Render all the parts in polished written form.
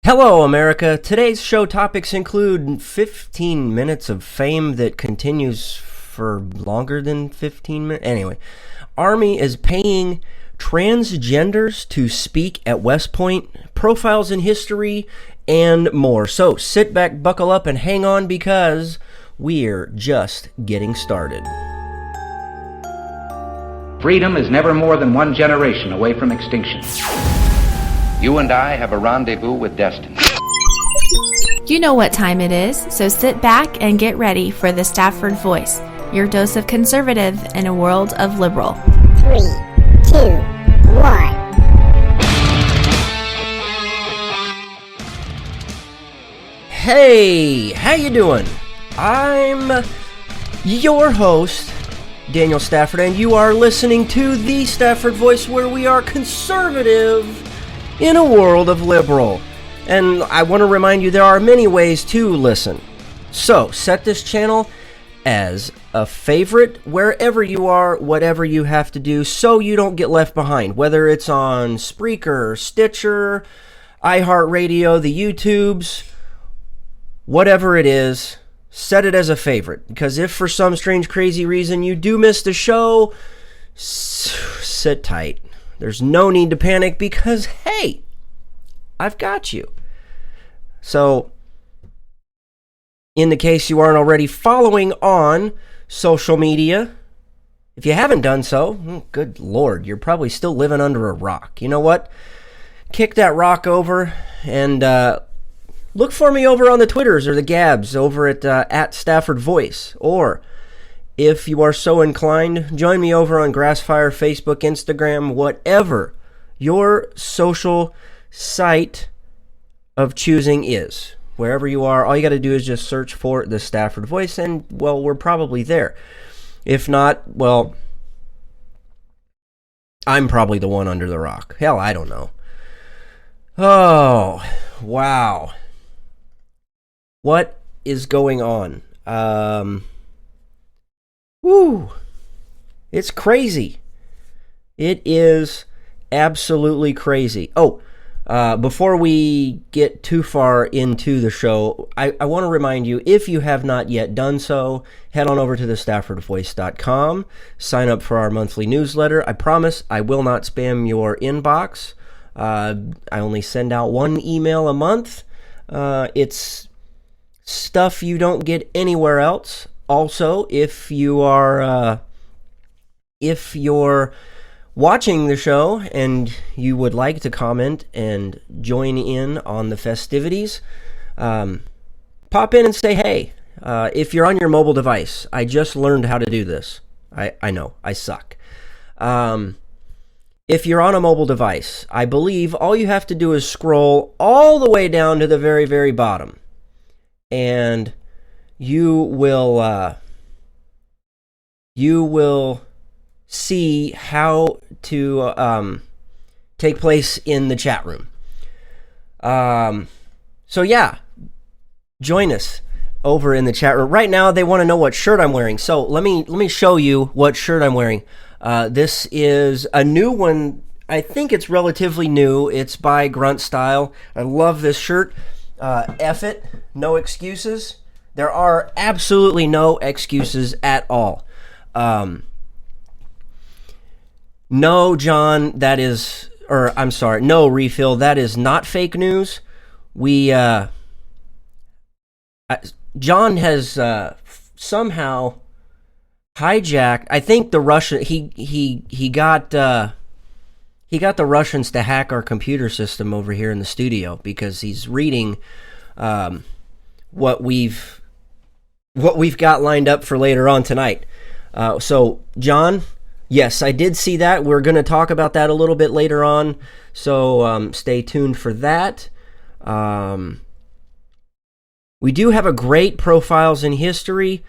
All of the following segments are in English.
Hello, America. Today's show topics include 15 minutes of fame that continues for longer than 15 minutes. Anyway, Army is paying transgenders to speak at West Point, profiles in history, and more. So sit back, buckle up, and hang on because we're just getting started. Freedom is never more than one generation away from extinction. You and I have a rendezvous with destiny. You know what time it is, so sit back and get ready for the Stafford Voice, your dose of conservative in a world of liberal. 3, 2, 1. Hey, how you doing? I'm your host, Daniel Stafford, and you are listening to the Stafford Voice, where we are conservative in a world of liberal. And I want to remind you there are many ways to listen. So set this channel as a favorite wherever you are, whatever you have to do, so you don't get left behind. Whether it's on Spreaker, Stitcher, iHeartRadio, the YouTubes, whatever it is, set it as a favorite. Because if for some strange, crazy reason you do miss the show, sit tight. There's no need to panic because, hey, I've got you. So, in the case you aren't already following on social media, if you haven't done so, good Lord, you're probably still living under a rock. You know what? Kick that rock over and look for me over on the Twitters or the Gabs over at Stafford Voice. Or, if you are so inclined, join me over on Grassfire, Facebook, Instagram, whatever your social site of choosing is. Wherever you are, all you got to do is just search for the Stafford Voice, and, well, we're probably there. If not, well, I'm probably the one under the rock. Hell, I don't know. Oh, wow. What is going on? It's crazy. It is absolutely crazy. Oh, before we get too far into the show, I want to remind you, if you have not yet done so, head on over to thestaffordvoice.com, sign up for our monthly newsletter. I promise I will not spam your inbox. I only send out one email a month. It's stuff you don't get anywhere else. Also, if you're watching the show and you would like to comment and join in on the festivities, pop in and say hey. If you're on your mobile device, I just learned how to do this. I know, I suck. If you're on a mobile device, I believe all you have to do is scroll all the way down to the very, very bottom. And you will see how to take place in the chat room. So yeah, join us over in the chat room. Right now, they want to know what shirt I'm wearing. So let me show you what shirt I'm wearing. This is a new one. I think it's relatively new. It's by Grunt Style. I love this shirt. F it, no excuses. There are absolutely no excuses at all. No, John, that is, or I'm sorry, no, Refill, that is not fake news. John has somehow hijacked, I think the Russian, he got the Russians to hack our computer system over here in the studio because he's reading what we've got lined up for later on tonight. So, John, yes, I did see that. We're going to talk about that a little bit later on, so stay tuned for that. We do have a great profiles in history.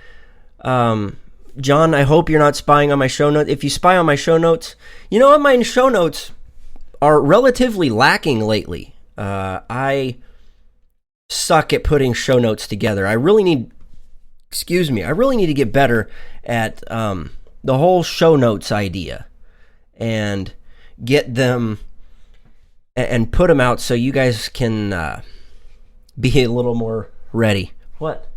John, I hope you're not spying on my show notes. If you spy on my show notes, you know what, my show notes are relatively lacking lately. I suck at putting show notes together. I really need to get better at the whole show notes idea and get them and put them out so you guys can be a little more ready. What?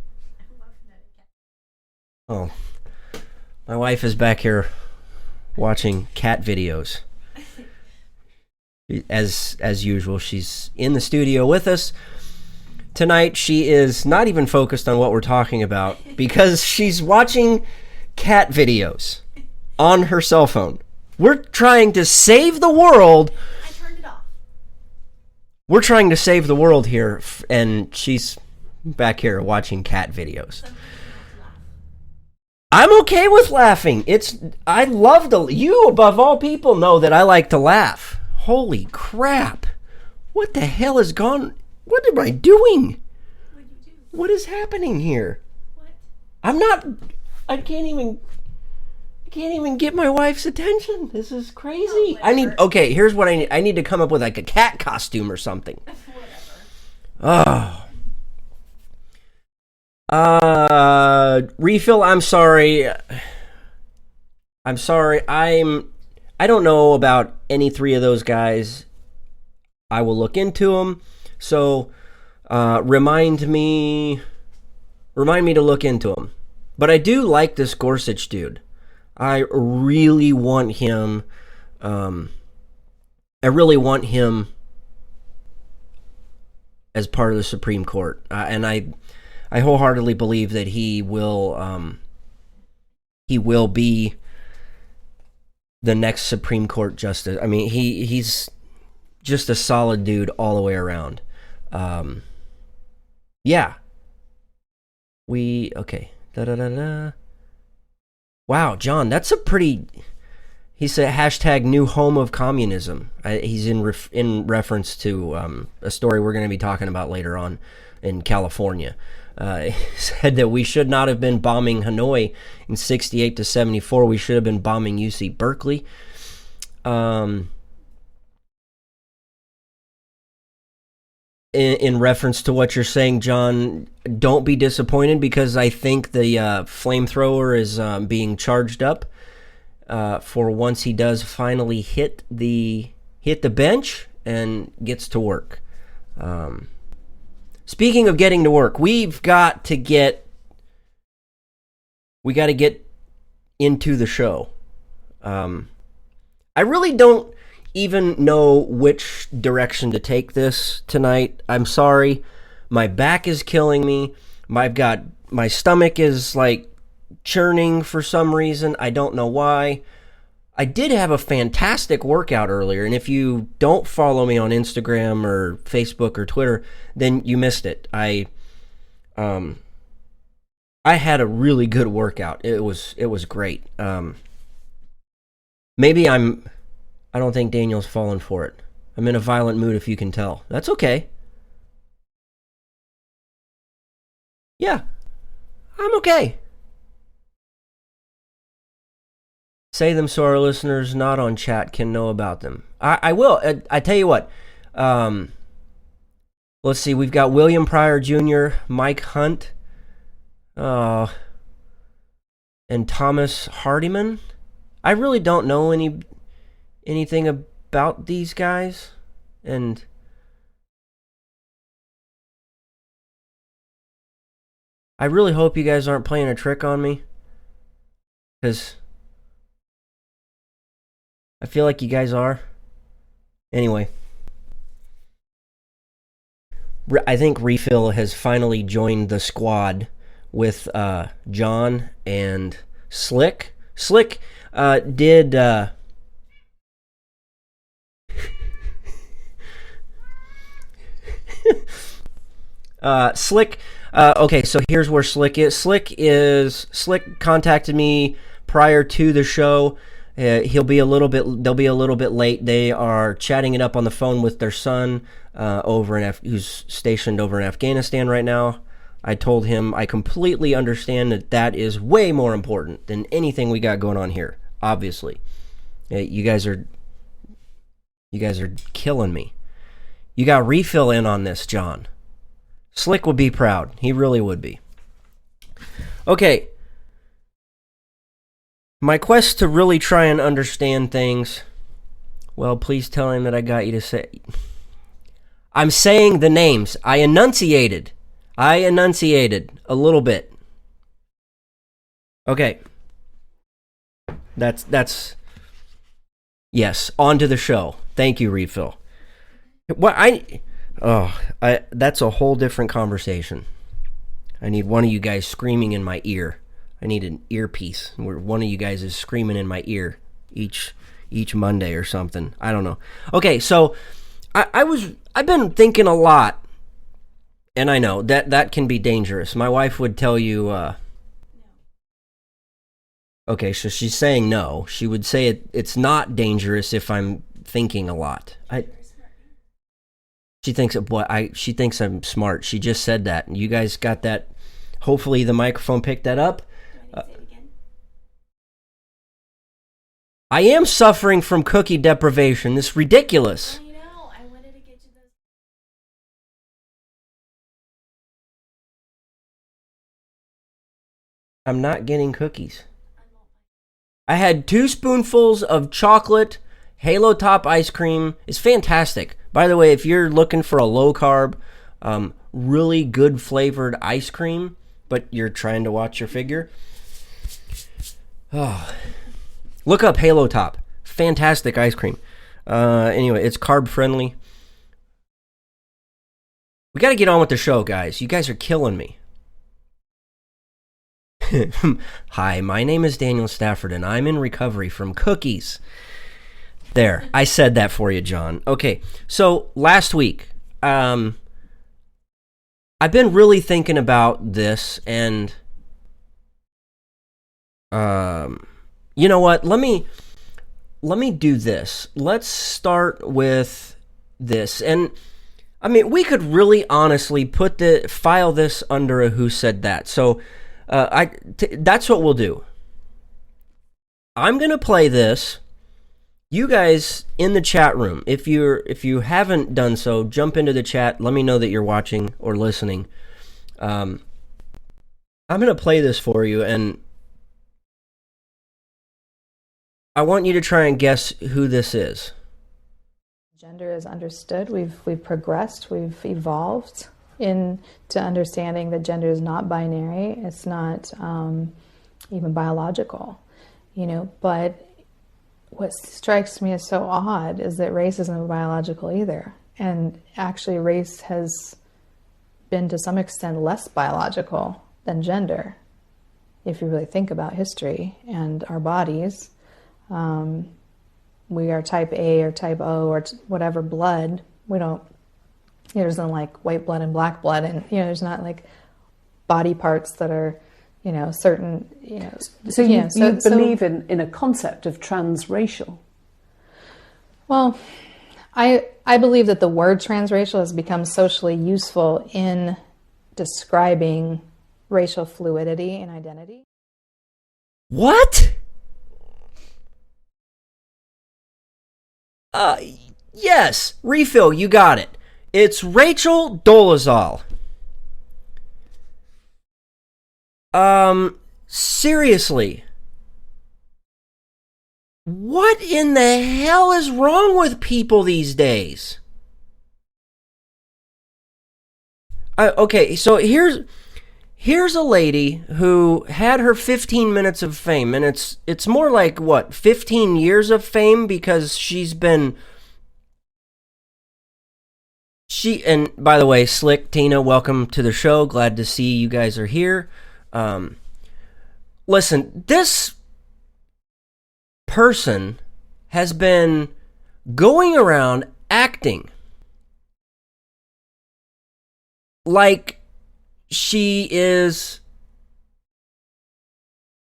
Oh, my wife is back here watching cat videos. As usual, she's in the studio with us. Tonight, she is not even focused on what we're talking about because she's watching cat videos on her cell phone. We're trying to save the world. I turned it off. We're trying to save the world here, and she's back here watching cat videos. I'm okay with laughing. I love to. You, above all people, know that I like to laugh. Holy crap. What the hell has gone... What am I doing? What did you do? What is happening here? What? I can't even get my wife's attention. This is crazy. Here's what I need. I need to come up with like a cat costume or something. Whatever. Refill, I'm sorry. I don't know about any three of those guys. I will look into them. So, remind me to look into him. But I do like this Gorsuch dude. I really want him. I really want him as part of the Supreme Court, and I wholeheartedly believe that he will be the next Supreme Court justice. I mean, he's just a solid dude all the way around. Yeah. Okay. Wow, John, that's a pretty... He said hashtag new home of communism. He's in reference to a story we're going to be talking about later on in California. He said that we should not have been bombing Hanoi in 68 to 74. We should have been bombing UC Berkeley. In reference to what you're saying, John, don't be disappointed because I think the flamethrower is being charged up for once he does finally hit the bench and gets to work. Speaking of getting to work, we got to get into the show. I really don't even know which direction to take this tonight. I'm sorry. My back is killing me. My stomach is like churning for some reason. I don't know why. I did have a fantastic workout earlier, and if you don't follow me on Instagram or Facebook or Twitter, then you missed it. I had a really good workout. It was great. I don't think Daniel's fallen for it. I'm in a violent mood, if you can tell. That's okay. Yeah, I'm okay. Say them so our listeners not on chat can know about them. I will. I tell you what. Let's see. We've got William Pryor Jr., Mike Hunt, and Thomas Hardiman. I really don't know anything about these guys, and I really hope you guys aren't playing a trick on me, because I feel like you guys are. Anyway, I think Refill has finally joined the squad with John and Slick. Slick did... Slick... okay, so here's where Slick is. Slick contacted me prior to the show. They'll be a little bit late. They are chatting it up on the phone with their son who's stationed over in Afghanistan right now. I told him I completely understand that is way more important than anything we got going on here. Obviously, you guys are killing me. You got Refill in on this, John. Slick would be proud. He really would be. Okay. My quest to really try and understand things, well, please tell him that I got you to say... I'm saying the names. I enunciated a little bit. Okay. That's yes, on to the show. Thank you, Refill. That's a whole different conversation. I need one of you guys screaming in my ear. I need an earpiece where one of you guys is screaming in my ear each Monday or something. I don't know. Okay, so I've been thinking a lot, and I know that can be dangerous. My wife would tell you. Okay, so she's saying no. She would say it's not dangerous if I'm thinking a lot. She thinks she thinks I'm smart. She just said that. You guys got that? Hopefully the microphone picked that up. I am suffering from cookie deprivation. This is ridiculous. I know. I wanted to get you those. I'm not getting cookies. I had 2 spoonfuls of chocolate Halo Top ice cream. It's fantastic. By the way, if you're looking for a low carb, really good flavored ice cream, but you're trying to watch your figure, look up Halo Top. Fantastic ice cream. Anyway, it's carb friendly. We got to get on with the show, guys. You guys are killing me. Hi, my name is Daniel Stafford, and I'm in recovery from cookies. There, I said that for you, John. Okay, so last week, I've been really thinking about this, and you know what? Let me do this. Let's start with this, and I mean, we could really honestly file this under a Who Said That. So, that's what we'll do. I'm gonna play this. You guys in the chat room, if you haven't done so, jump into the chat. Let me know that you're watching or listening. I'm gonna play this for you, and I want you to try and guess who this is. Gender is understood. We've progressed. We've evolved into understanding that gender is not binary. It's not even biological, But what strikes me as so odd is that race isn't biological either. And actually, race has been to some extent less biological than gender. If you really think about history and our bodies, we are type A or type O or whatever blood. We don't, there's no like white blood and black blood, and there's not like body parts that are certain, So you believe in a concept of transracial? Well, I believe that the word transracial has become socially useful in describing racial fluidity and identity. What? Yes, Refill, you got it. It's Rachel Dolezal. Seriously. What in the hell is wrong with people these days? Okay, so here's a lady who had her 15 minutes of fame, and it's more like, 15 years of fame, because and by the way, Slick, Tina, welcome to the show. Glad to see you guys are here. Listen, this person has been going around acting like she is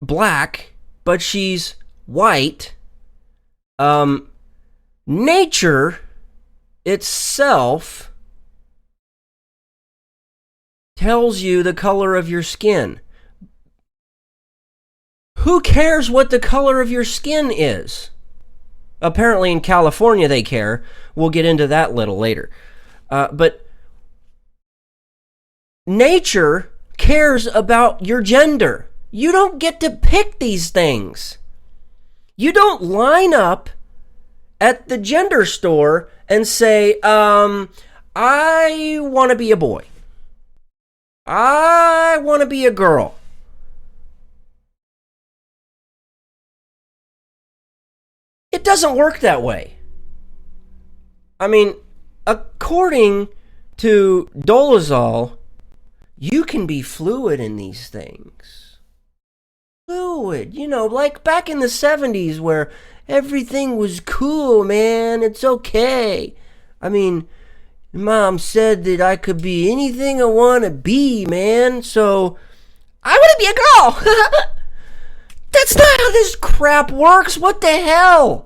black, but she's white. Nature itself tells you the color of your skin. Who cares what the color of your skin is? Apparently in California they care. We'll get into that a little later. But nature cares about your gender. You don't get to pick these things. You don't line up at the gender store and say, I want to be a boy. I want to be a girl. It doesn't work that way. I mean, according to Dolezal, you can be fluid in these things. Fluid, like back in the 70s where everything was cool, man. It's okay. I mean, Mom said that I could be anything I want to be, man. So, I want to be a girl. That's not how this crap works. What the hell?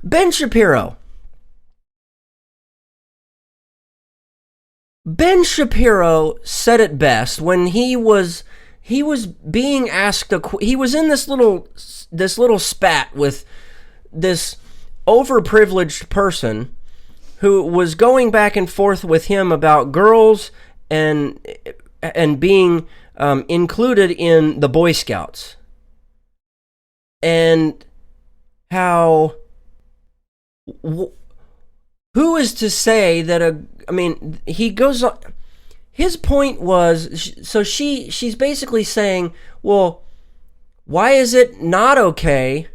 Ben Shapiro. Ben Shapiro said it best when he was being asked he was in this little spat with this overprivileged person who was going back and forth with him about girls and being included in the Boy Scouts, and how who is to say that he goes on. His point was, so she's basically saying, well, why is it not okay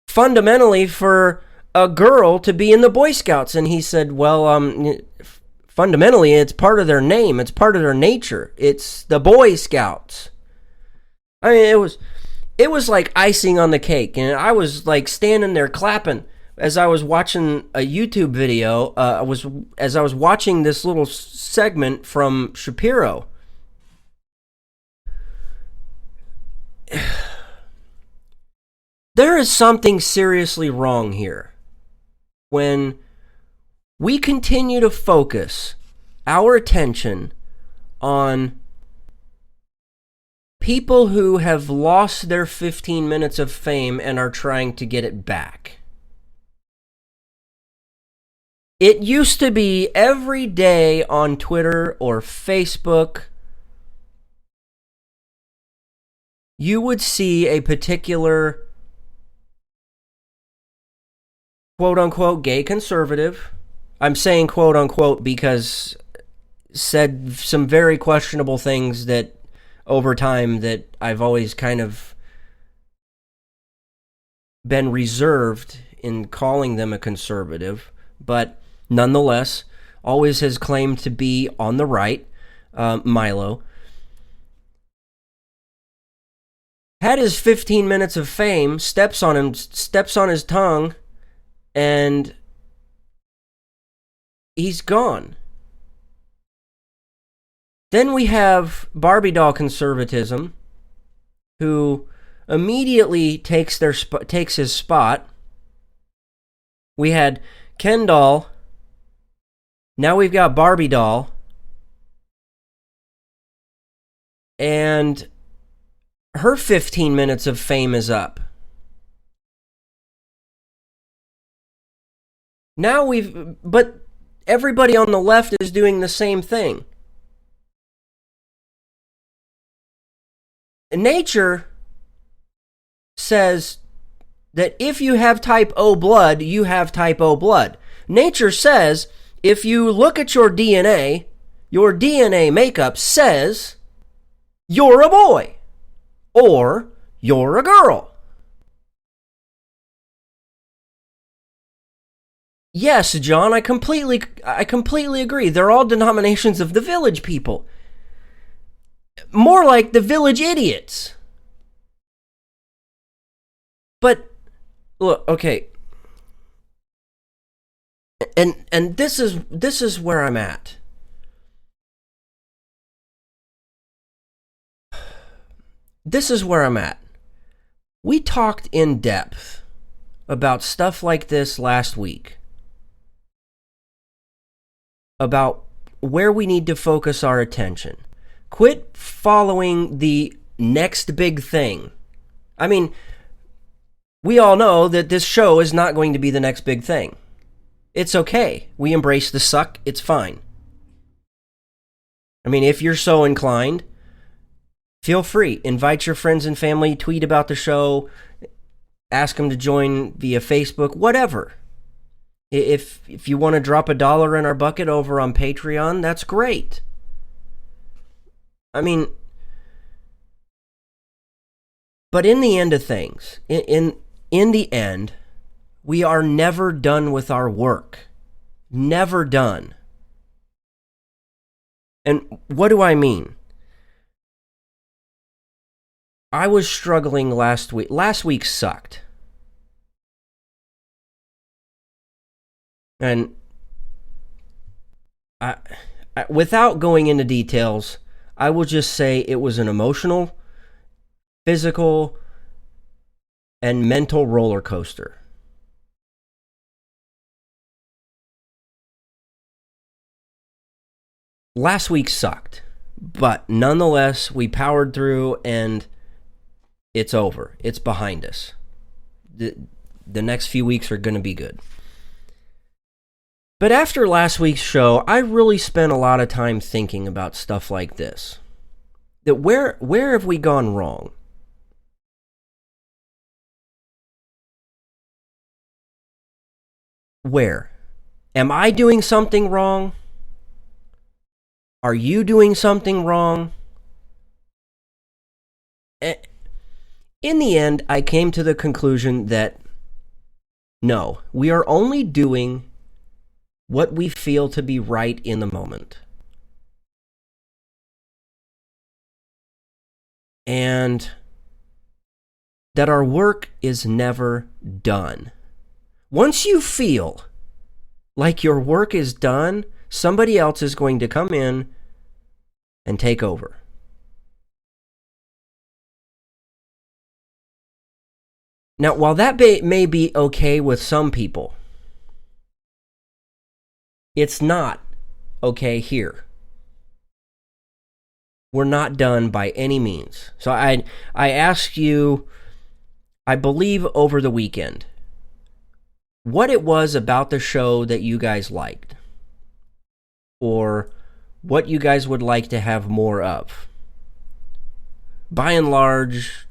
fundamentally for a girl to be in the Boy Scouts? And he said, well, fundamentally, it's part of their name. It's part of their nature. It's the Boy Scouts. I mean, it was like icing on the cake. And I was like standing there clapping as I was watching a YouTube video. As I was watching this little segment from Shapiro. There is something seriously wrong here when we continue to focus our attention on people who have lost their 15 minutes of fame and are trying to get it back. It used to be every day on Twitter or Facebook, you would see a particular quote-unquote gay conservative. I'm saying quote-unquote because said some very questionable things that over time that I've always kind of been reserved in calling them a conservative, but nonetheless, always has claimed to be on the right. Milo had his 15 minutes of fame, steps on his tongue, and he's gone. Then we have Barbie doll conservatism, who immediately takes his spot. We had Ken doll. Now we've got Barbie doll. And her 15 minutes of fame is up. But everybody on the left is doing the same thing. Nature says that if you have type O blood, you have type O blood. Nature says if you look at your DNA makeup says you're a boy or you're a girl. Yes, John, I completely agree. They're all denominations of the village people. More like the village idiots. But look, okay. And this is where I'm at. This is where I'm at. We talked in depth about stuff like this last week. About where we need to focus our attention. Quit following the next big thing. I mean, we all know that this show is not going to be the next big thing. It's okay. We embrace the suck. It's fine. I mean, if you're so inclined, feel free. Invite your friends and family, tweet about the show, ask them to join via Facebook, whatever. If you want to drop $1 in our bucket over on Patreon, that's great. I mean, but in the end of things, in the end, we are never done with our work. Never done. And what do I mean? I was struggling last week. Last week sucked. And without going into details, I will just say it was an emotional, physical, and mental roller coaster. Last week sucked, but nonetheless, we powered through and it's over. It's behind us. The next few weeks are going to be good. But after last week's show, I really spent a lot of time thinking about stuff like this. That where have we gone wrong? Where? Am I doing something wrong? Are you doing something wrong? In the end, I came to the conclusion that no, we are only doing what we feel to be right in the moment. And that our work is never done. Once you feel like your work is done, somebody else is going to come in and take over. Now, while that may be okay with some people, it's not okay here. We're not done by any means. So I asked you, I believe over the weekend, what it was about the show that you guys liked, or what you guys would like to have more of. By and large,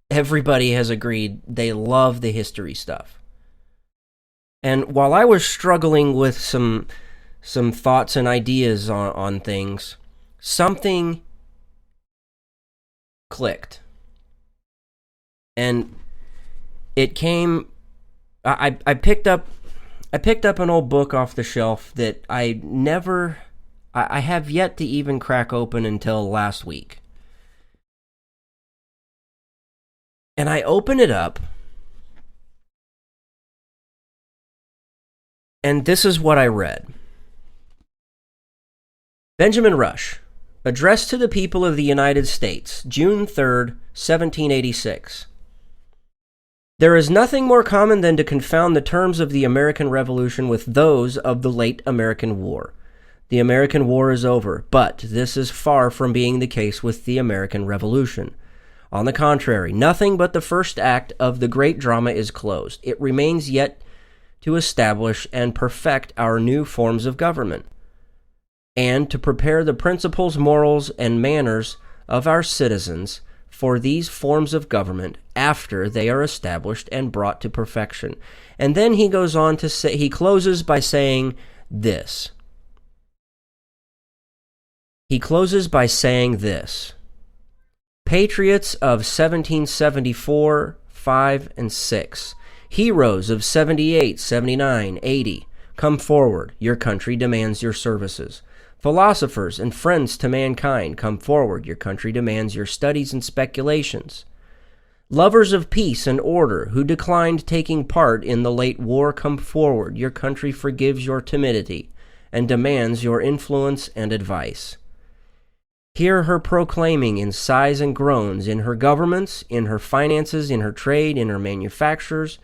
everybody has agreed they love the history stuff. And while I was struggling with some thoughts and ideas on things, something clicked. And it came... I picked up an old book off the shelf that I have yet to even crack open until last week. And I open it up, and this is what I read. Benjamin Rush, Address to the People of the United States, June 3rd, 1786. There is nothing more common than to confound the terms of the American Revolution with those of the late American War. The American War is over, but this is far from being the case with the American Revolution. On the contrary, nothing but the first act of the great drama is closed. It remains yet to establish and perfect our new forms of government, and to prepare the principles, morals, and manners of our citizens for these forms of government after they are established and brought to perfection. And then he goes on to say, he closes by saying this. Patriots of 1774, 5, and 6. Heroes of 78, 79, 80. Come forward. Your country demands your services. Philosophers and friends to mankind, come forward. Your country demands your studies and speculations. Lovers of peace and order who declined taking part in the late war, come forward. Your country forgives your timidity and demands your influence and advice. Hear her proclaiming in sighs and groans, in her governments, in her finances, in her trade, in her manufactures,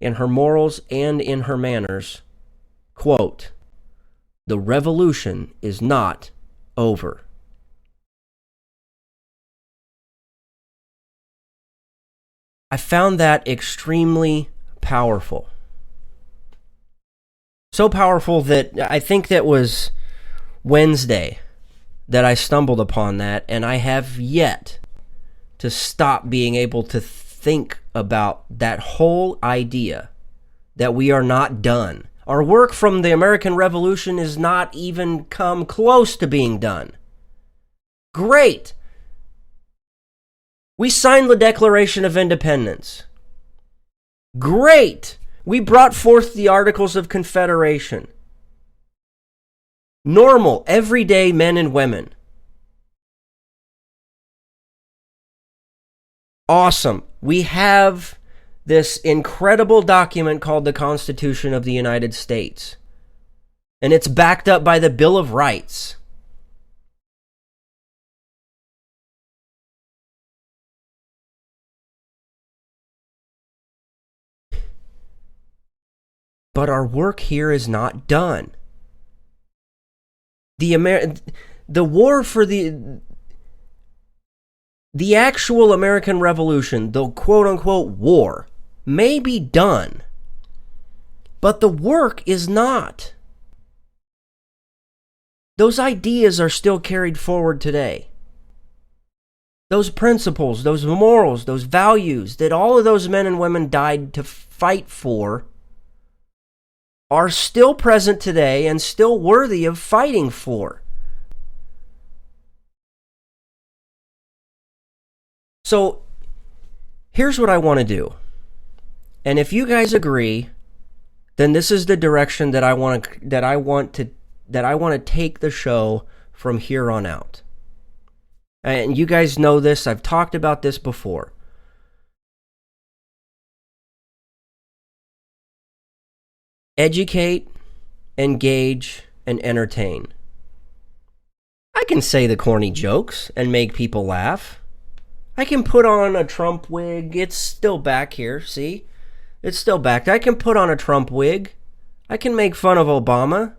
in her morals, and in her manners. Quote, "The revolution is not over." I found that extremely powerful. So powerful that I think that was Wednesday that I stumbled upon that, and I have yet to stop being able to think about that whole idea that we are not done. Our work from the American Revolution is not even come close to being done. Great. We signed the Declaration of Independence. Great. We brought forth the Articles of Confederation. Normal, everyday men and women. Awesome. We have this incredible document called the Constitution of the United States. And it's backed up by the Bill of Rights. But our work here is not done. The war for the actual American Revolution, the quote-unquote war, may be done, but the work is not. Those ideas are still carried forward today. Those principles, those morals, those values that all of those men and women died to fight for are still present today and still worthy of fighting for. So, here's what I want to do. And if you guys agree, then this is the direction that I want to take the show from here on out. And you guys know this, I've talked about this before. Educate, engage, and entertain. I can say the corny jokes and make people laugh. I can put on a Trump wig. It's still back here, see? It's still back. I can put on a Trump wig. I can make fun of Obama.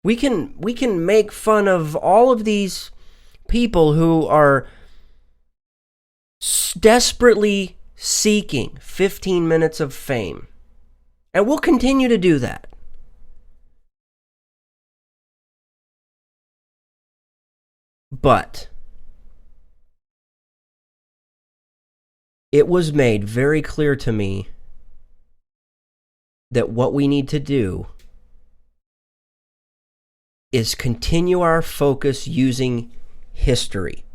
We can make fun of all of these people who are desperately seeking 15 minutes of fame. And we'll continue to do that. But it was made very clear to me that what we need to do is continue our focus using history.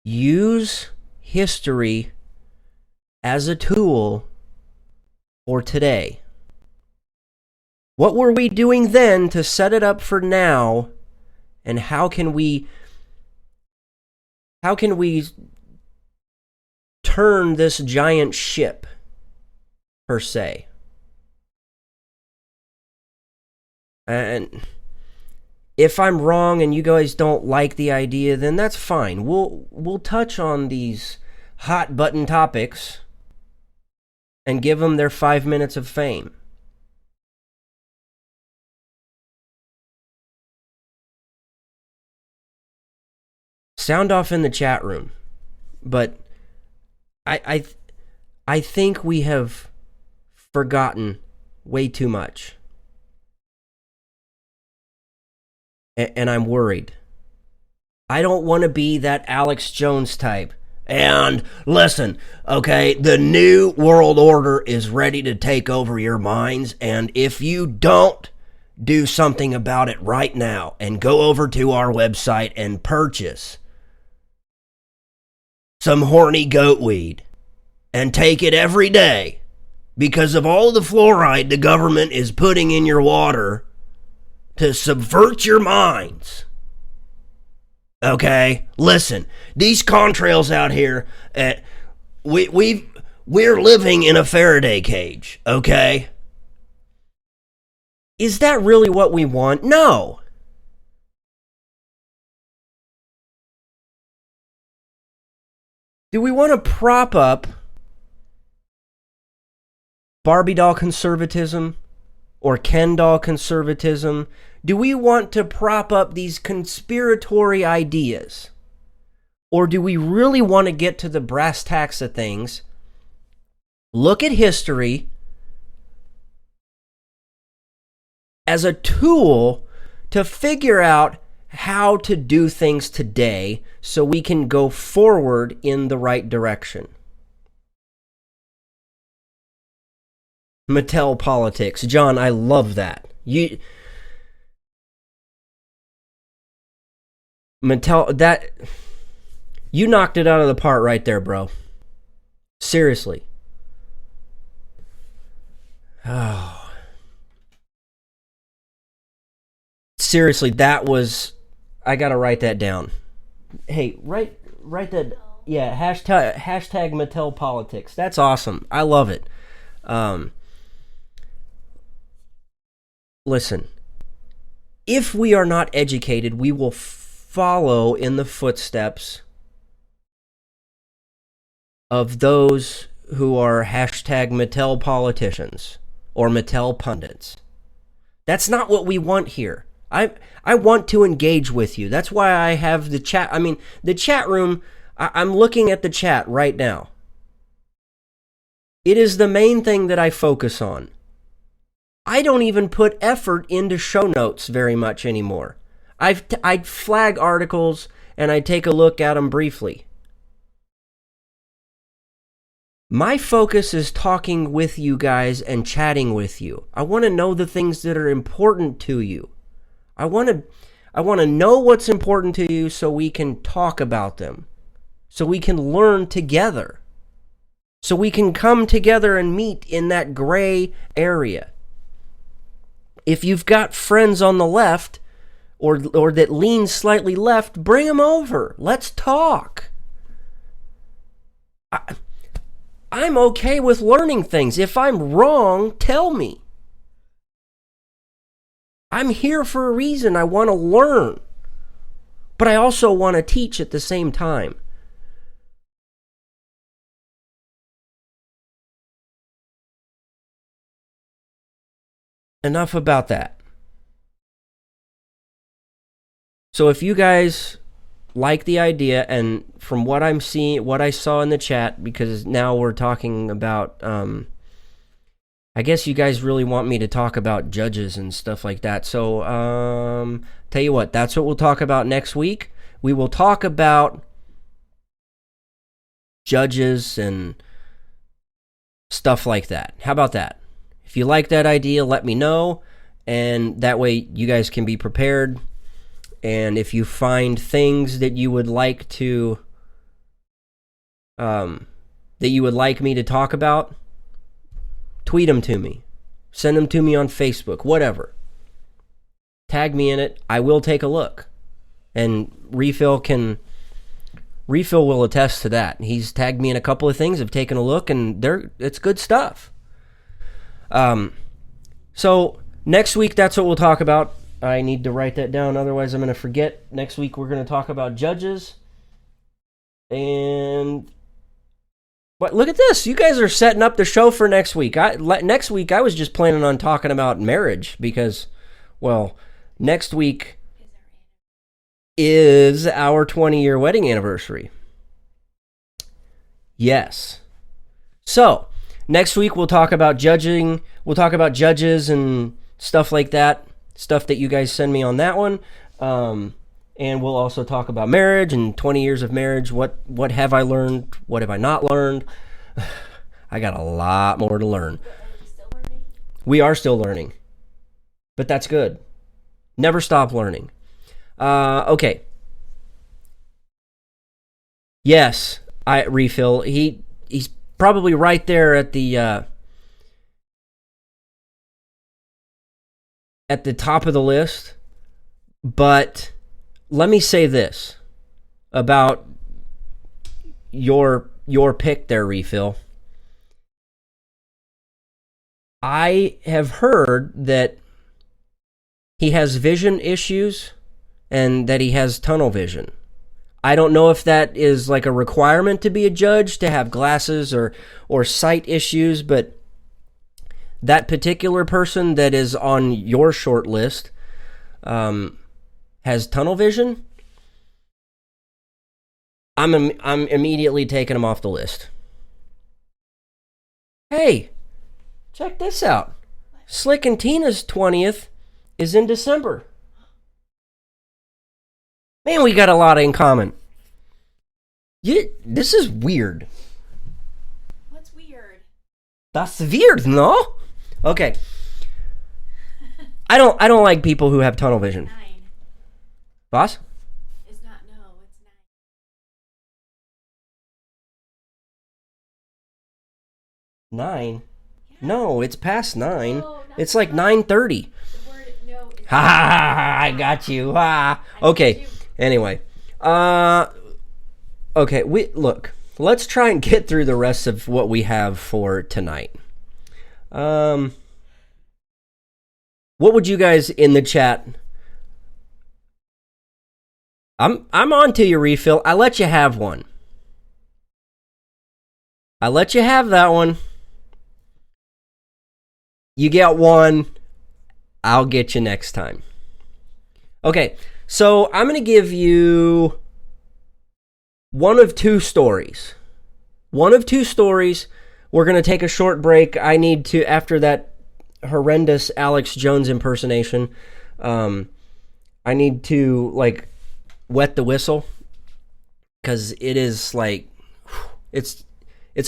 Use history as a tool for today. What were we doing then to set it up for now, and how can we turn this giant ship, per se? And if I'm wrong and you guys don't like the idea, then that's fine. We'll touch on these hot button topics and give them their 5 minutes of fame. Sound off in the chat room. But I think we have forgotten way too much. And I'm worried. I don't want to be that Alex Jones type. And listen, okay, the new world order is ready to take over your minds, and if you don't do something about it right now and go over to our website and purchase some horny goat weed and take it every day because of all the fluoride the government is putting in your water to subvert your minds. Okay, listen, these contrails out here, we're living in a Faraday cage, okay? Is that really what we want? No. Do we want to prop up Barbie doll conservatism or Ken doll conservatism? Do we want to prop up these conspiratory ideas? Or do we really want to get to the brass tacks of things, look at history as a tool to figure out how to do things today so we can go forward in the right direction? Mattel politics. John, I love that. Mattel, that... You knocked it out of the park right there, bro. Seriously. Oh. Seriously, that was... I gotta write that down. Hey, write that... Yeah, hashtag Mattel politics. That's awesome. I love it. Listen. If we are not educated, we will follow in the footsteps of those who are hashtag Mattel politicians or Mattel pundits. That's not what we want here. I want to engage with you. That's why I have the chat. I mean, the chat room, I'm looking at the chat right now. It is the main thing that I focus on. I don't even put effort into show notes very much anymore. I'd flag articles and I take a look at them briefly. My focus is talking with you guys and chatting with you. I want to know the things that are important to you. I want to know what's important to you so we can talk about them. So we can learn together. So we can come together and meet in that gray area. If you've got friends on the left or that lean slightly left, bring them over. Let's talk. I'm okay with learning things. If I'm wrong, tell me. I'm here for a reason. I want to learn. But I also want to teach at the same time. Enough about that. So if you guys like the idea, and from what I'm seeing, what I saw in the chat, because now we're talking about, I guess you guys really want me to talk about judges and stuff like that. So, tell you what, that's what we'll talk about next week. We will talk about judges and stuff like that. How about that? If you like that idea, let me know, and that way you guys can be prepared. And if you find things that you would like to, that you would like me to talk about, tweet them to me. Send them to me on Facebook, whatever. Tag me in it. I will take a look. And Refill will attest to that. He's tagged me in a couple of things. I've taken a look, and it's good stuff. So next week, that's what we'll talk about. I need to write that down, otherwise I'm going to forget. Next week, we're going to talk about judges. And but look at this. You guys are setting up the show for next week. Next week, I was just planning on talking about marriage because, well, next week is our 20-year wedding anniversary. Yes. So, next week, we'll talk about judging. We'll talk about judges and stuff like that. Stuff that you guys send me on that one. And we'll also talk about marriage and 20 years of marriage. What have I learned? What have I not learned? I got a lot more to learn. Are we still learning? We are still learning. But that's good. Never stop learning. Okay. Yes, Refill. He's probably right there at the top of the list. But let me say this about your pick there, Refill. I have heard that he has vision issues and that he has tunnel vision. I don't know if that is like a requirement to be a judge, to have glasses or sight issues, but that particular person that is on your short list has tunnel vision. I'm immediately taking him off the list. Hey, check this out. Slick and Tina's 20th is in December. Man, we got a lot in common. This is weird. What's weird? That's weird, no? Okay. I don't like people who have tunnel vision. 9. Boss? It's not, no, it's 9. 9? Yeah. No, it's past 9. No, it's like 9:30. The word, no, it's Ha! I got you. Ha! Okay. Anyway, okay. Let's try and get through the rest of what we have for tonight. What would you guys in the chat? I'm on to you, Refill. I let you have one. I let you have that one. You get one. I'll get you next time. Okay, so I'm going to give you one of two stories. One of two stories. We're going to take a short break. I need to, after that horrendous Alex Jones impersonation, I need to, like, wet the whistle. Because it is, like, it's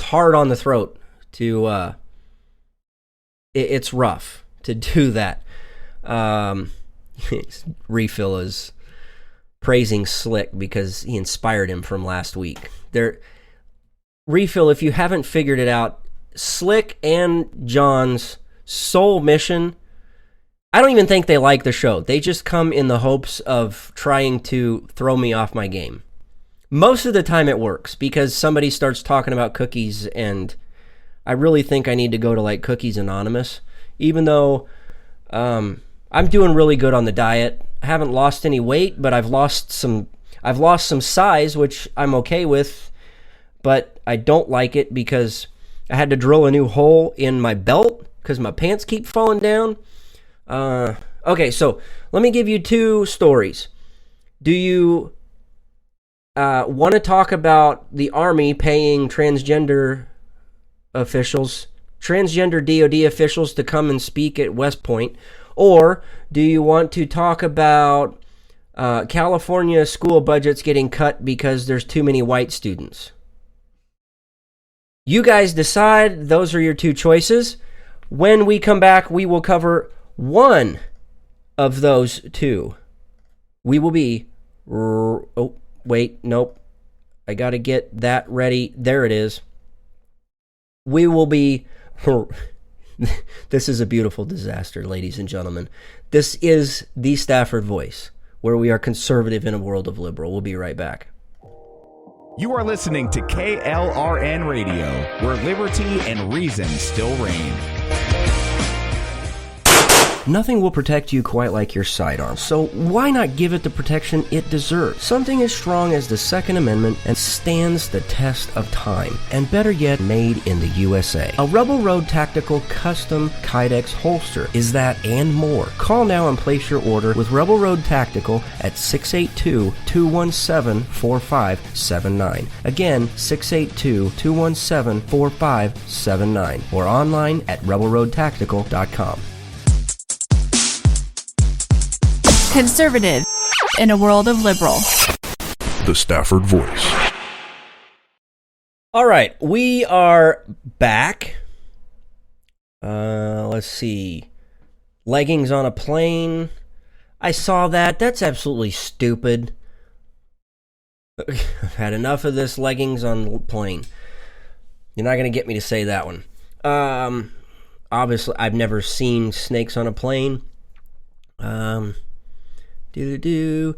hard on the throat to, it's rough to do that. Refill is praising Slick because he inspired him from last week. Refill, if you haven't figured it out, Slick and John's sole mission, I don't even think they like the show. They just come in the hopes of trying to throw me off my game. Most of the time it works because somebody starts talking about cookies and I really think I need to go to like Cookies Anonymous, even though I'm doing really good on the diet. I haven't lost any weight, but I've lost some size, which I'm okay with, but I don't like it because I had to drill a new hole in my belt because my pants keep falling down. Okay, so let me give you two stories. Do you want to talk about the Army paying transgender DOD officials to come and speak at West Point? Or do you want to talk about California school budgets getting cut because there's too many white students? You guys decide. Those are your two choices. When we come back, we will cover one of those two. We will be... Oh, wait, nope. I got to get that ready. There it is. We will be... This is a beautiful disaster, ladies and gentlemen. This is the Stafford Voice, where we are conservative in a world of liberal. We'll be right back. You are listening to KLRN Radio, where liberty and reason still reign. Nothing will protect you quite like your sidearm, so why not give it the protection it deserves? Something as strong as the Second Amendment and stands the test of time, and better yet, made in the USA. A Rebel Road Tactical Custom Kydex holster is that and more. Call now and place your order with Rebel Road Tactical at 682-217-4579. Again, 682-217-4579, or online at rebelroadtactical.com. Conservative in a world of liberal. The Stafford Voice. All right, we are back. Let's see. Leggings on a plane. I saw that. That's absolutely stupid. I've had enough of this leggings on plane. You're not going to get me to say that one. Obviously, I've never seen snakes on a plane. Refill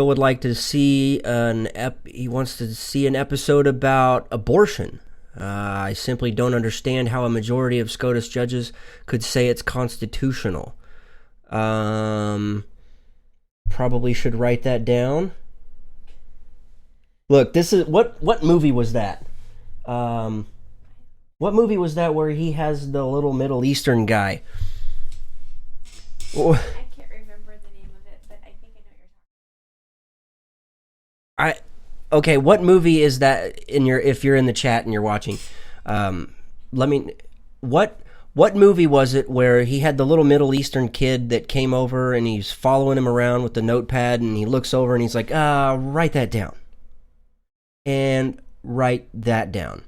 would like to see he wants to see an episode about abortion. I simply don't understand how a majority of SCOTUS judges could say it's constitutional. Probably should write that down. Look, this is what movie was that? What movie was that where he has the little Middle Eastern guy? I can't remember the name of it, but I think I know what you're talking about. Okay, what movie is that if you're in the chat and you're watching? What movie was it where he had the little Middle Eastern kid that came over and he's following him around with the notepad and he looks over and he's like, write that down. And write that down.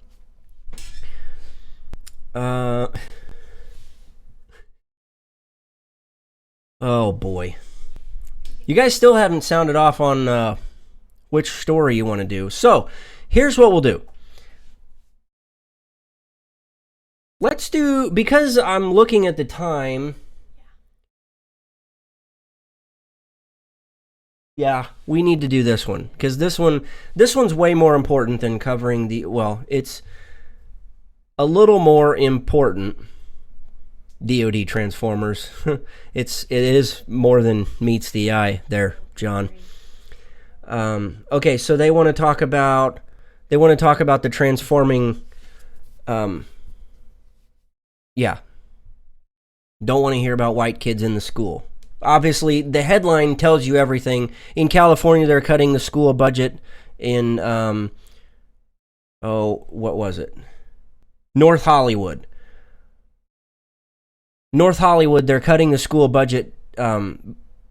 Oh, boy. You guys still haven't sounded off on which story you want to do. So, here's what we'll do. Let's do, because I'm looking at the time. Yeah, we need to do this one, because this one's way more important than covering it's a little more important. DoD Transformers. It is more than meets the eye there, John. Okay, so they want to talk about the transforming. Yeah. Don't want to hear about white kids in the school. Obviously, the headline tells you everything. In California, they're cutting the school budget in, what was it? North Hollywood. North Hollywood, they're cutting the school budget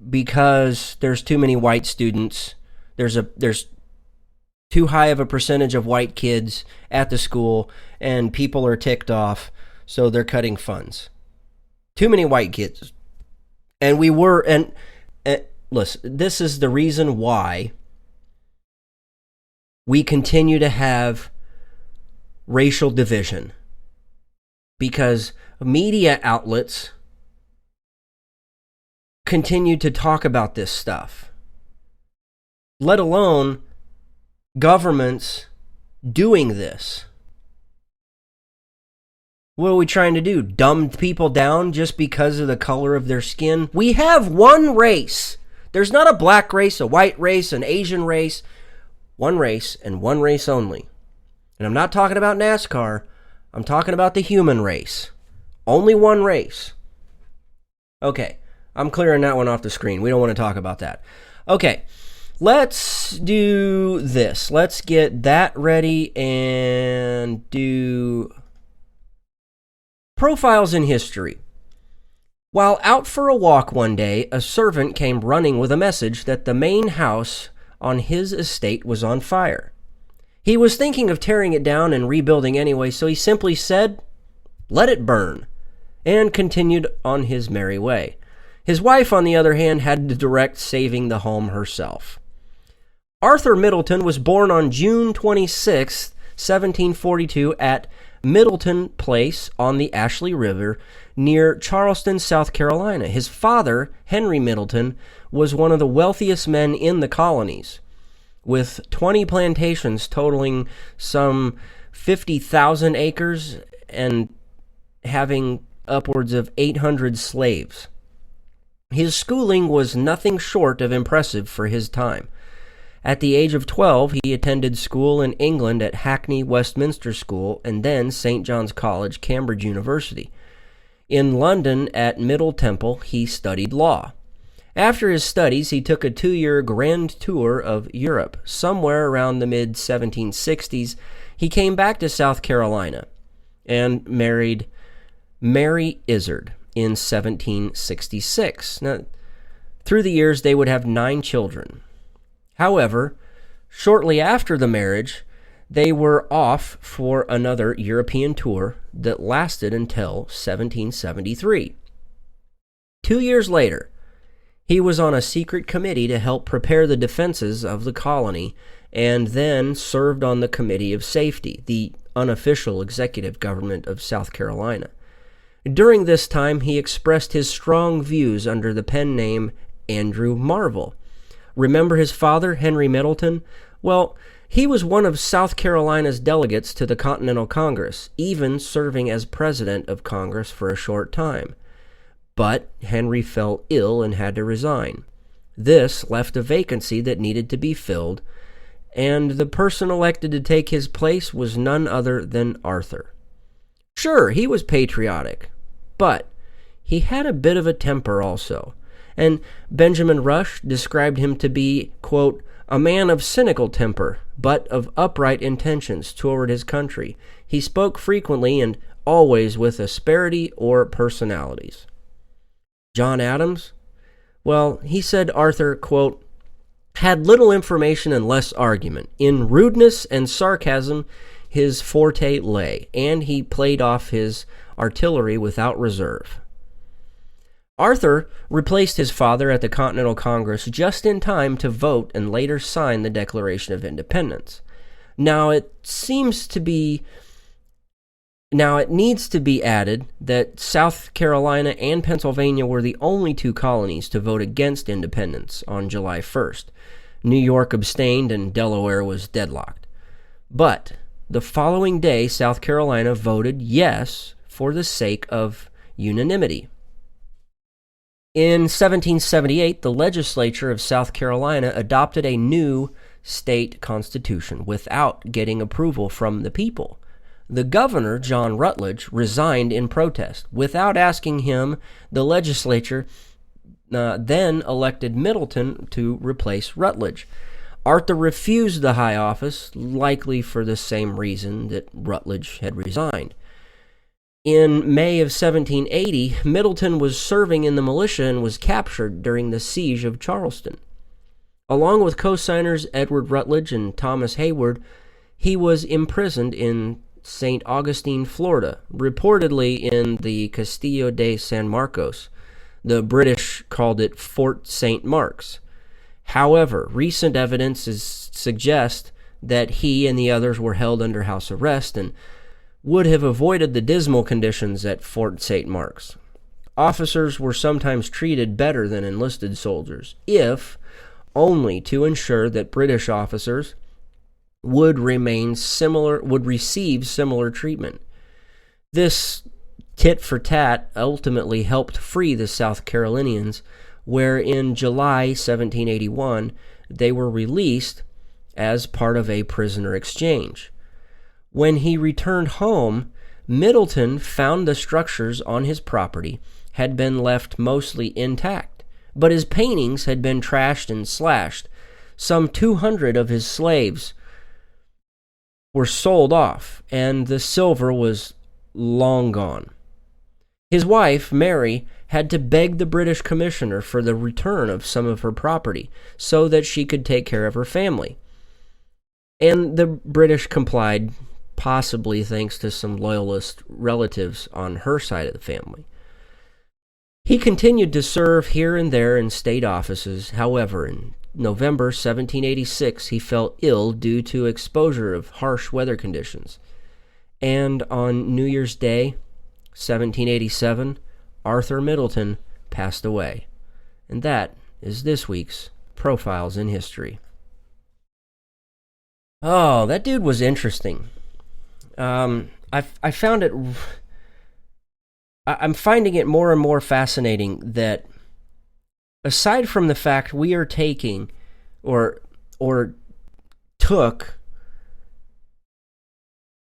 because there's too many white students. There's too high of a percentage of white kids at the school, and people are ticked off, so they're cutting funds. Too many white kids. And listen, this is the reason why we continue to have racial division. Because media outlets continue to talk about this stuff. Let alone governments doing this. What are we trying to do? Dumb people down just because of the color of their skin? We have one race. There's not a black race, a white race, an Asian race. One race and one race only. And I'm not talking about NASCAR. I'm talking about the human race. Only one race. Okay, I'm clearing that one off the screen. We don't want to talk about that. Okay, let's do this. Let's get that ready and do profiles in history. While out for a walk one day, a servant came running with a message that the main house on his estate was on fire. He was thinking of tearing it down and rebuilding anyway, so he simply said, "Let it burn," and continued on his merry way. His wife, on the other hand, had to direct saving the home herself. Arthur Middleton was born on June 26, 1742, at Middleton Place on the Ashley River near Charleston, South Carolina. His father, Henry Middleton, was one of the wealthiest men in the colonies, with 20 plantations totaling some 50,000 acres and having upwards of 800 slaves. His schooling was nothing short of impressive for his time. At the age of 12, he attended school in England at Hackney Westminster School and then St. John's College, Cambridge University. In London at Middle Temple, he studied law. After his studies, he took a 2-year grand tour of Europe. Somewhere around the mid-1760s, he came back to South Carolina and married Mary Izard in 1766. Now, through the years, they would have 9 children. However, shortly after the marriage, they were off for another European tour that lasted until 1773. 2 years later, he was on a secret committee to help prepare the defenses of the colony and then served on the Committee of Safety, the unofficial executive government of South Carolina. During this time, he expressed his strong views under the pen name Andrew Marvell. Remember his father, Henry Middleton? Well, he was one of South Carolina's delegates to the Continental Congress, even serving as president of Congress for a short time. But Henry fell ill and had to resign. This left a vacancy that needed to be filled, and the person elected to take his place was none other than Arthur. Sure, he was patriotic, but he had a bit of a temper also, and Benjamin Rush described him to be, quote, "a man of cynical temper, but of upright intentions toward his country. He spoke frequently and always with asperity or personalities." John Adams? Well, he said Arthur, quote, "had little information and less argument. In rudeness and sarcasm his forte lay, and he played off his artillery without reserve." Arthur replaced his father at the Continental Congress just in time to vote and later sign the Declaration of Independence. Now, it needs to be added that South Carolina and Pennsylvania were the only two colonies to vote against independence on July 1st. New York abstained and Delaware was deadlocked. But the following day, South Carolina voted yes for the sake of unanimity. In 1778, the legislature of South Carolina adopted a new state constitution without getting approval from the people. The governor, John Rutledge, resigned in protest. Without asking him, the legislature then elected Middleton to replace Rutledge. Arthur refused the high office, likely for the same reason that Rutledge had resigned. In May of 1780, Middleton was serving in the militia and was captured during the siege of Charleston. Along with co-signers Edward Rutledge and Thomas Hayward, he was imprisoned in St. Augustine, Florida, reportedly in the Castillo de San Marcos. The British called it Fort St. Mark's. However, recent evidence suggests that he and the others were held under house arrest and would have avoided the dismal conditions at Fort St. Mark's. Officers were sometimes treated better than enlisted soldiers, if only to ensure that British officers would receive similar treatment. This tit for tat ultimately helped free the South Carolinians, where in July 1781 they were released as part of a prisoner exchange. When he returned home, Middleton found the structures on his property had been left mostly intact, but his paintings had been trashed and slashed. Some 200 of his slaves were sold off, and the silver was long gone. His wife, Mary, had to beg the British commissioner for the return of some of her property so that she could take care of her family. And the British complied, possibly thanks to some loyalist relatives on her side of the family. He continued to serve here and there in state offices. However, in November 1786, he fell ill due to exposure of harsh weather conditions. And on New Year's Day, 1787, Arthur Middleton passed away. And that is this week's Profiles in History. Oh, that dude was interesting. I found it... I'm finding it more and more fascinating that aside from the fact we are taking or took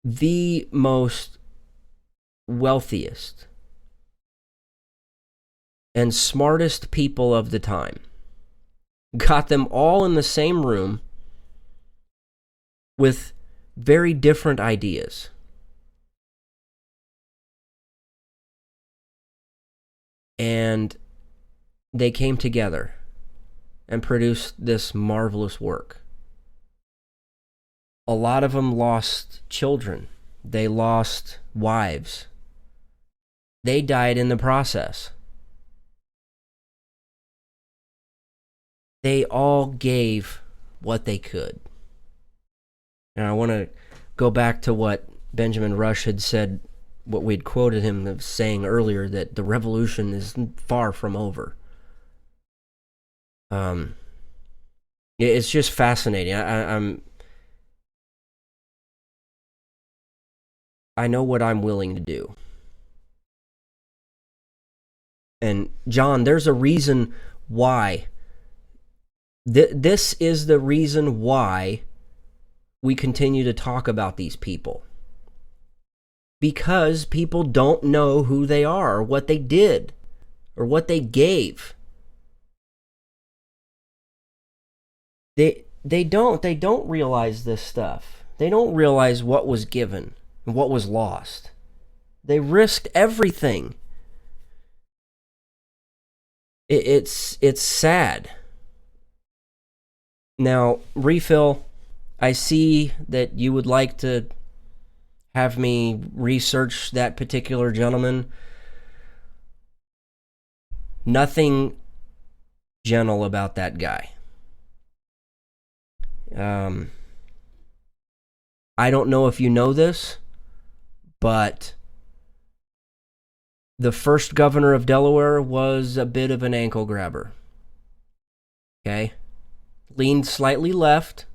the most wealthiest and smartest people of the time, got them all in the same room with very different ideas. And they came together and produced this marvelous work. A lot of them lost children. They lost wives. They died in the process. They all gave what they could. And I want to go back to what Benjamin Rush had said, what we'd quoted him saying earlier, that the revolution is far from over. It's just fascinating. I know what I'm willing to do. And John, there's a reason why. This is the reason why we continue to talk about these people. Because people don't know who they are, or what they did, or what they gave. They don't realize this stuff. They don't realize what was given and what was lost. They risked everything. It's sad. Now, Refill, I see that you would like to have me research that particular gentleman. Nothing gentle about that guy. I don't know if you know this, but the first governor of Delaware was a bit of an ankle grabber. Okay? Leaned slightly left,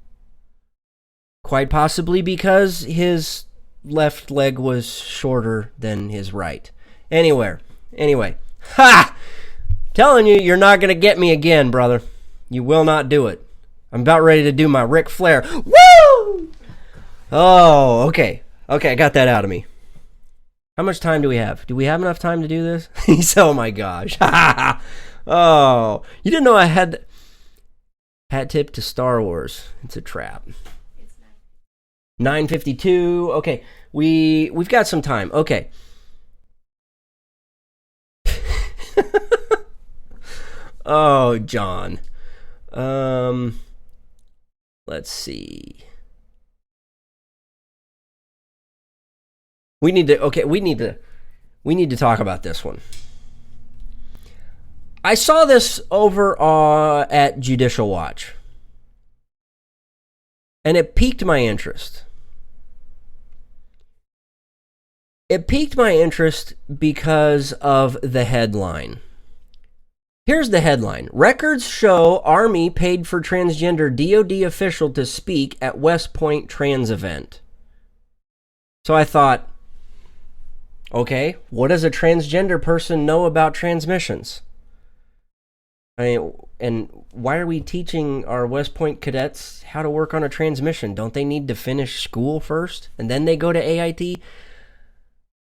quite possibly because his left leg was shorter than his right. Anyway. Ha! Telling you, you're not going to get me again, brother. You will not do it. I'm about ready to do my Ric Flair. Woo! Oh, okay. Okay, I got that out of me. How much time do we have? Do we have enough time to do this? Oh my gosh. Oh, you didn't know I had hat tip to Star Wars. It's a trap. It's 9:52. Okay, we've got some time. Okay. Oh, John. Let's see. We need to talk about this one. I saw this over at Judicial Watch, and it piqued my interest. It piqued my interest because of the headline. Here's the headline. Records show Army paid for transgender DOD official to speak at West Point trans event. So I thought, okay, what does a transgender person know about transmissions? And why are we teaching our West Point cadets how to work on a transmission? Don't they need to finish school first and then they go to AIT?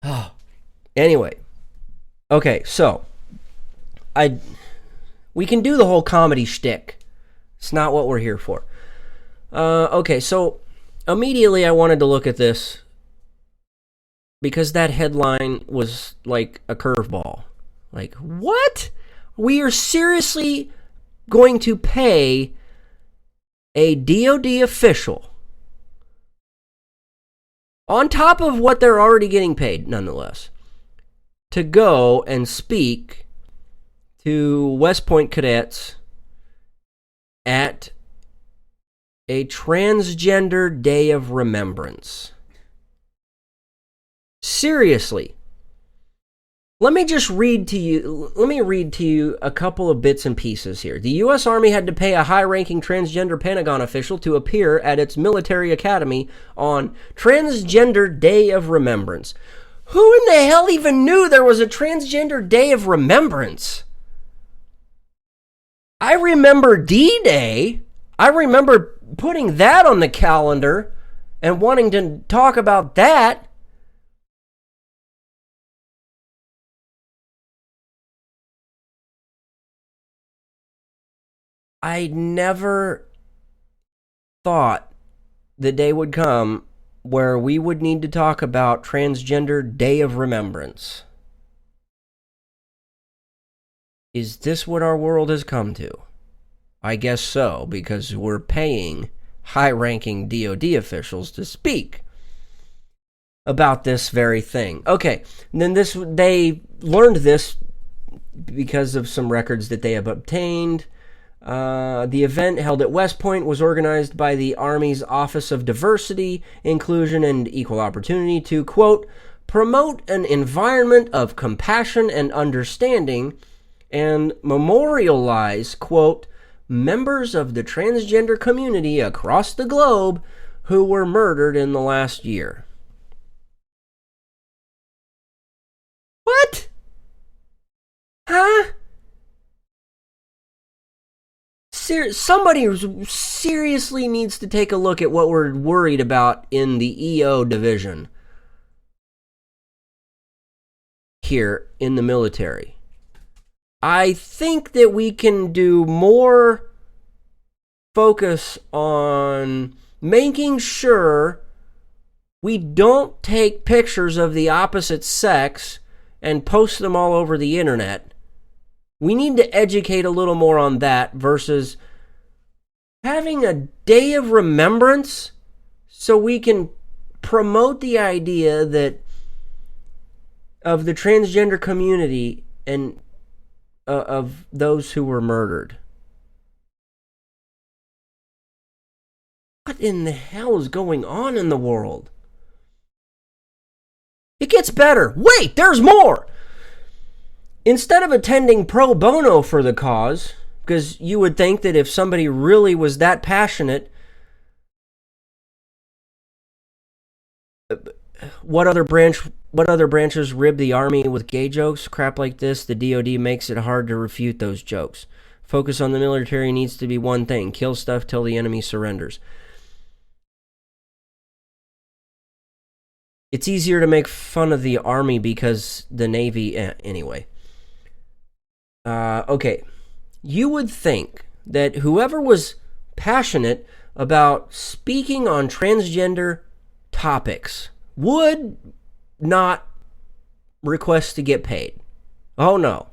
Oh, anyway. Okay, so we can do the whole comedy shtick. It's not what we're here for. Okay, so immediately I wanted to look at this because that headline was like a curveball. Like, what? We are seriously going to pay a DOD official on top of what they're already getting paid, nonetheless, to go and speak to West Point cadets at a transgender day of remembrance. Seriously. Let me read to you a couple of bits and pieces here. The U.S. Army had to pay a high-ranking transgender Pentagon official to appear at its military academy on Transgender Day of Remembrance. Who in the hell even knew there was a Transgender Day of Remembrance? I remember D-Day. I remember putting that on the calendar and wanting to talk about that. I never thought the day would come where we would need to talk about Transgender Day of Remembrance. Is this what our world has come to? I guess so, because we're paying high-ranking DOD officials to speak about this very thing. Okay, and then they learned this because of some records that they have obtained. The event held at West Point was organized by the Army's Office of Diversity, Inclusion, and Equal Opportunity to, quote, promote an environment of compassion and understanding and memorialize, quote, members of the transgender community across the globe who were murdered in the last year. What? Huh? Somebody seriously needs to take a look at what we're worried about in the EO division here in the military. I think that we can do more focus on making sure we don't take pictures of the opposite sex and post them all over the internet. We need to educate a little more on that versus having a day of remembrance so we can promote the idea that of the transgender community and of those who were murdered. What in the hell is going on in the world? It gets better. Wait, there's more! Instead of attending pro bono for the cause, because you would think that if somebody really was that passionate, what other branches rib the Army with gay jokes? Crap like this, the DoD makes it hard to refute those jokes. Focus on the military needs to be one thing: kill stuff till the enemy surrenders. It's easier to make fun of the Army because the Navy... anyway. Okay. You would think that whoever was passionate about speaking on transgender topics would not request to get paid. Oh, no.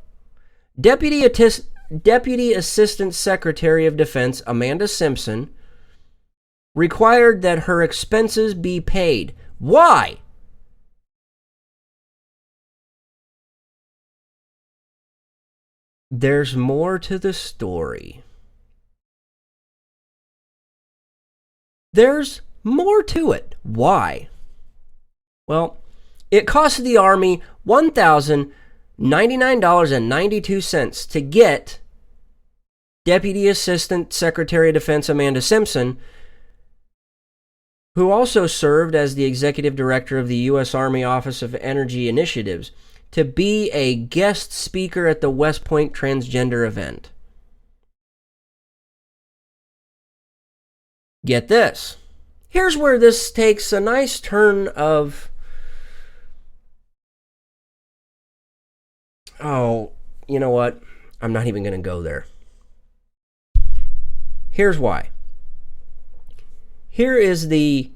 Deputy Assistant Secretary of Defense Amanda Simpson required that her expenses be paid. Why? There's more to the story. There's more to it. Why? Well, it cost the Army $1,099.92 to get Deputy Assistant Secretary of Defense Amanda Simpson, who also served as the Executive Director of the U.S. Army Office of Energy Initiatives, to be a guest speaker at the West Point transgender event. Get this. Here's where this takes a nice turn of... Oh, you know what? I'm not even going to go there. Here's why. Here's the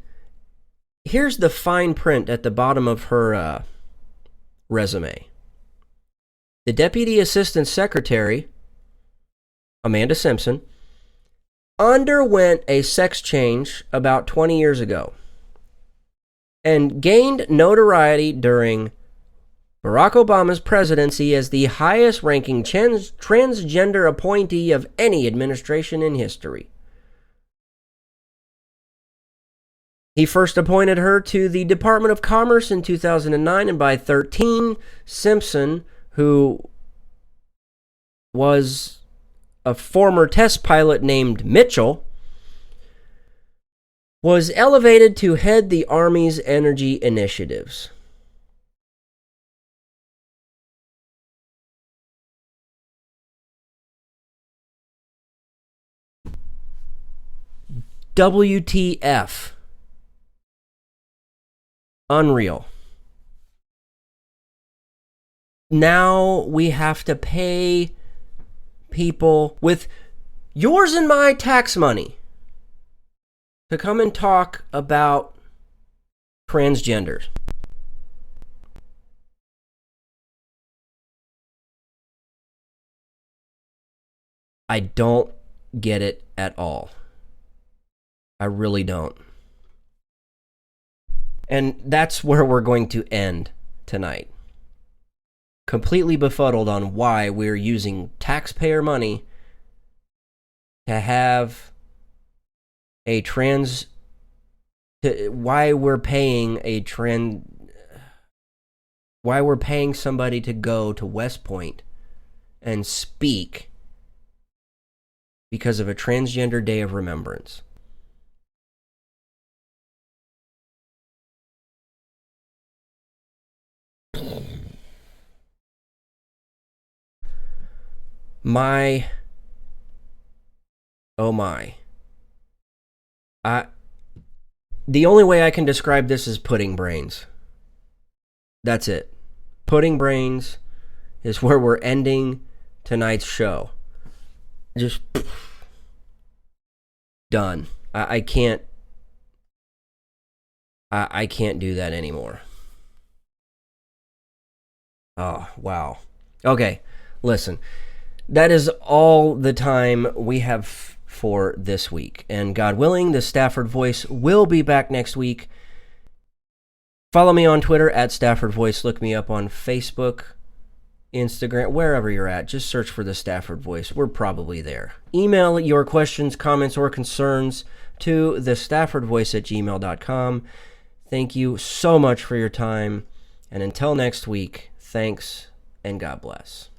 fine print at the bottom of her resume. The Deputy Assistant Secretary, Amanda Simpson, underwent a sex change about 20 years ago and gained notoriety during Barack Obama's presidency as the highest-ranking transgender appointee of any administration in history. He first appointed her to the Department of Commerce in 2009, and by 2013, Simpson, who was a former test pilot named Mitchell, was elevated to head the Army's energy initiatives. WTF. Unreal. Now we have to pay people with yours and my tax money to come and talk about transgenders. I don't get it at all. I really don't. And that's where we're going to end tonight. Completely befuddled on why we're using taxpayer money to have a why we're paying somebody to go to West Point and speak because of a transgender day of remembrance. Oh my. The only way I can describe this is pudding brains. That's it. Pudding brains is where we're ending tonight's show. Just done. I can't do that anymore. Oh, wow. Okay, listen. That is all the time we have for this week. And God willing, the Stafford Voice will be back next week. Follow me on Twitter at Stafford Voice. Look me up on Facebook. Instagram, wherever you're at, just search for the Stafford Voice. We're probably there. Email your questions, comments, or concerns to thestaffordvoice@gmail.com. Thank you so much for your time. And until next week, thanks and God bless.